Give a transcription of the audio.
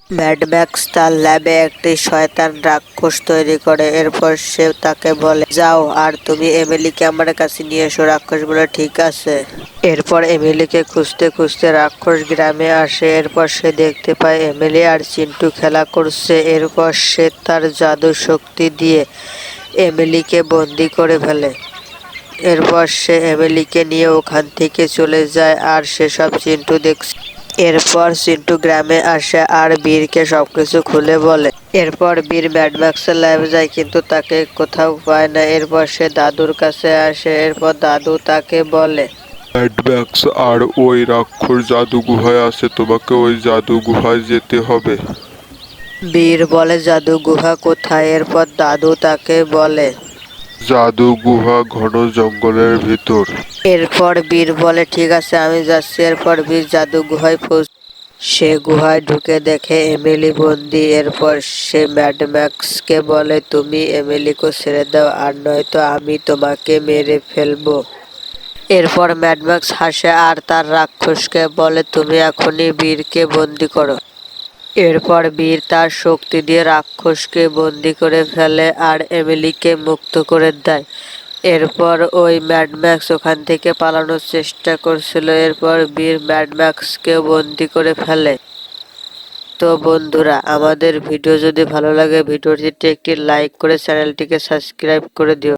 Mad max তার ল্যাবে একটি শয়তান রাক্ষস তৈরি করে। এরপর সে তাকে বলে, যাও আর তুমি এমিলিকে আমার কাছে নিয়ে এসো। রাক্ষস বলে, ঠিক আছে। এরপর এমিলিকে খুঁজতে খুঁজতে রাক্ষস গ্রামে আসে। এরপর সে দেখতে পায় এমিলি আর চিন্টু খেলা করছে। এরপর সে তার জাদু শক্তি দিয়ে এমিলিকে বন্দি করে ফেলে। এরপর সে এমিলিকে নিয়ে ওখান থেকে চলে যায় আর সেসব চিন্টু দেখছে। এরপর চিন্টু গ্রামে আসে আর বীরকে সবকিছু খুলে বলে। এরপর বীর ম্যাডম্যাক্সের ল্যাবে যায়, কিন্তু তাকে কোথাও পায় না। এরপর সে দাদুর কাছে আসে। এরপর দাদু তাকে বলে, ম্যাড ম্যাক্স আর ওই রাক্ষস জাদু গুহায় আছে, তোমাকে ওই জাদু গুহায় যেতে হবে। বীর বলে, জাদু গুহা কোথায়? এরপর দাদু তাকে বলে, জাদু গুহা ঘন জঙ্গলের ভিতর। এরপর বীর বলে, ঠিক আছে আমি যাচ্ছি। এরপর বীর জাদু গুহায় সে গুহায় ঢুকে দেখে এমিলি বন্দি। এরপর সে ম্যাডম্যাক্সকে বলে, তুমি এমিলিকে ছেড়ে দাও আর নয়তো আমি তোমাকে মেরে ফেলবো। এরপর ম্যাডম্যাক্স হাসে আর তার রাক্ষসকে বলে, তুমি এখনই বীরকে বন্দি করো। এরপর বীর তার শক্তি দিয়ে রাক্ষসকে বন্দি করে ফেলে আর এমিলিকে মুক্ত করে দেয়। এরপর ওই ম্যাডম্যাক্স ওখান থেকে পালানোর চেষ্টা করছিল। এরপর বীর ম্যাডম্যাক্সকে বন্দি করে ফেলে। তো বন্ধুরা, আমাদের ভিডিও যদি ভালো লাগে ভিডিওটিতে একটি লাইক করে চ্যানেলটিকে সাবস্ক্রাইব করে দিও।